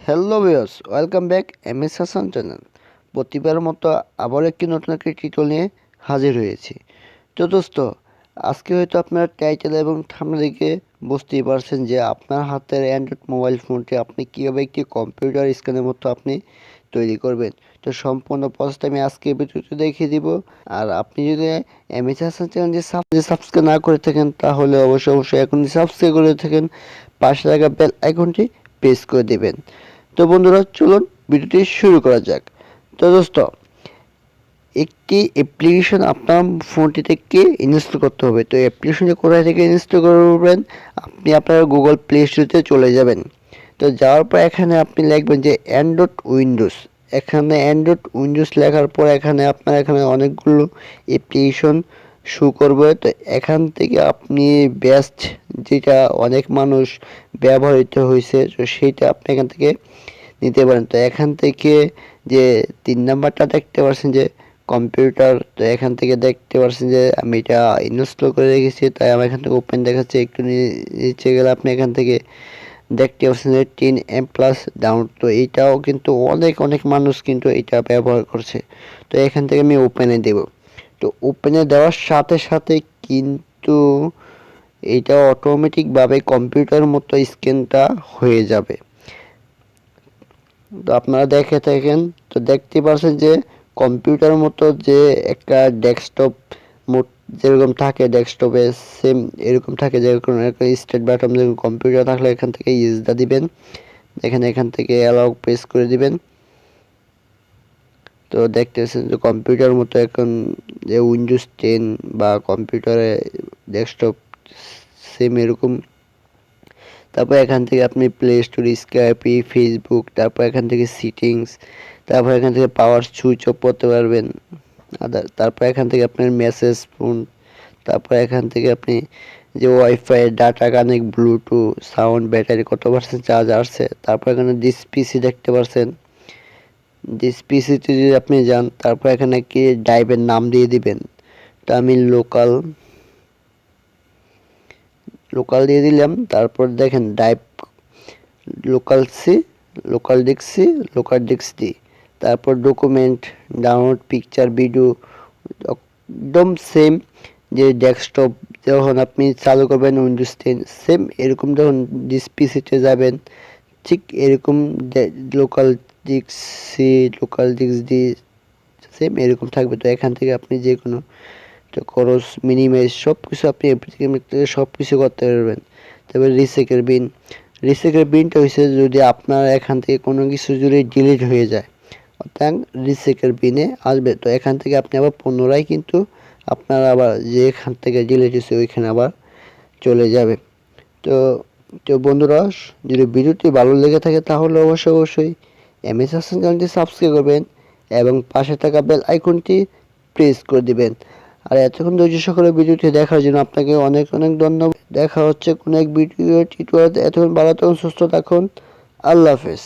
Hello viewers, welcome back MS Hasan channel. প্রতিবারের মতো আবার একটি নতুন একটি টিউটোরিয়াল নিয়ে হাজির হয়েছি। তো দোস্ত, আজকে হয়তো আপনার টাইটেল এবং থাম্বনেল দেখে বুঝতেই পারছেন যে আপনার হাতের অ্যান্ড্রয়েড মোবাইল ফোনটি আপনি কীভাবে একটি কম্পিউটার স্ক্রিনের মতো আপনি তৈরি করবেন। তো সম্পূর্ণ প্রসেসটা আমি আজকে ভিডিওতে দেখিয়ে দিব। আর আপনি যদি এমএস হাসান চ্যানেল যে সাবস্ক্রাইব না করে থাকেন তাহলে অবশ্যই এখনই সাবস্ক্রাইব করে থাকেন, পাশে থাকা বেল আইকনটি প্রেস করে দেবেন। তো বন্ধুরা, চলুন ভিডিওটি শুরু করা যাক। তো দোস্ত, একটি অ্যাপ্লিকেশন আপনার ফোনটি থেকে ইনস্টল করতে হবে। তো অ্যাপ্লিকেশনটি কোথায় থেকে ইনস্টল করবেন? আপনি আপনার গুগল প্লে স্টোরে চলে যাবেন। তো যাওয়ার পর এখানে আপনি লিখবেন যে অ্যান্ড্রয়েড উইন্ডোজ। এখানে অ্যান্ড্রয়েড উইন্ডোজ লেখার পর এখানে অনেকগুলো অ্যাপ্লিকেশন শো করবে। তো এখান থেকে আপনি বেস্ট যেটা অনেক মানুষ ব্যবহৃত হয়েছে, তো সেইটা আপনি এখান থেকে নিতে পারেন। তো এখান থেকে যে 3 নাম্বারটা দেখতে পাচ্ছেন যে কম্পিউটার, তো এখান থেকে দেখতে পাচ্ছেন যে আমি এটা ইনস্টল করে রেখেছি, তাই আমার এখান থেকে ওপেন দেখাচ্ছে। একটু নিচে গেলে আপনি এখান থেকে দেখতে পাচ্ছেন যে 10M+ ডাউনলোড। তো এইটাও কিন্তু অনেক মানুষ কিন্তু এটা ব্যবহার করছে। তো এখান থেকে আমি ওপেনে দেব। তো ওপেনে দেওয়ার সাথে সাথে কিন্তু এইটা অটোমেটিকভাবে কম্পিউটার মতো স্ক্রিনটা হয়ে যাবে। তো আপনারা দেখে থাকেন, তো দেখতে পাচ্ছেন যে কম্পিউটার মতো যে একটা ডেস্কটপ মোড যেরকম থাকে ডেস্কটপে, সেম এরকম থাকে। যেরকম একটা স্টার্ট বাটন, যেরকম কম্পিউটার থাকলে এখান থেকে ইউজটা দিবেন, এখান থেকে অ্যালাউ প্রেস করে দিবেন। তো দেখতেছেন যে কম্পিউটার মতো এখন যে উইন্ডোজ 10 বা কম্পিউটারে ডেস্কটপ সেম এরকম। তারপর এখান থেকে আপনি প্লে স্টোর, স্কাইপি, ফেসবুক, তারপর এখান থেকে সিটিংস, তারপর এখান থেকে পাওয়ার সুইচ অফ করতে পারবেন। তারপর এখান থেকে আপনার মেসেজ, ফোন, তারপর এখান থেকে আপনি যে wifi, data connect, Bluetooth, sound, battery কত পার্সেন্ট চার্জ আসছে। তারপর এখানে দিস পিসি দেখতে পাচ্ছেন। দিস পিসিতে যদি আপনি যান, তারপর এখানে কি ড্রাইভের নাম দিয়ে দিবেন। তো আমি লোকাল দিয়ে দিলাম। তারপর দেখেন ড্রাইভ লোকাল ডিস্ক ডি। তারপর ডকুমেন্ট, ডাউনলোড, পিকচার, ভিডিও একদম সেম যে ডেস্কটপ যখন আপনি চালু করবেন উইন্ডোজ 10, সেম এরকম যখন ডিসপিসিতে যাবেন ঠিক এরকম লোকাল ডিস্ক ডি সেম এরকম থাকবে। তো এখান থেকে আপনি যে কোনো খরচ মিনিমাইজ সব কিছু আপনি সব কিছু করতে পারবেন। তারপরে রিসেকের বিনটা হয়েছে যদি আপনার এখান থেকে কোনো কিছু যদি ডিলিট হয়ে যায়, অর্থাৎ রিসেকের বিনে আসবে। তো এখান থেকে আপনি আবার পুনরায় কিন্তু আপনার আবার যে এখান থেকে ডিলিট হয়েছে ওইখানে আবার চলে যাবে। তো তো বন্ধুরা, যদি ভিডিওটি ভালো লেগে থাকে তাহলে অবশ্যই এমএস হাসান চ্যানেলটি সাবস্ক্রাইব করবেন এবং পাশে থাকা বেল আইকনটি প্রেস করে দিবেন। আর এতক্ষণ ধৈর্য সহকারে ভিডিওটি দেখার জন্য আপনাকে অনেক ধন্যবাদ। দেখা হচ্ছে কোনো এক ভিডিও টিউটোরিয়ালে। এতক্ষণ ভালো থাকুন, সুস্থ থাকুন। আল্লাহ হাফেজ।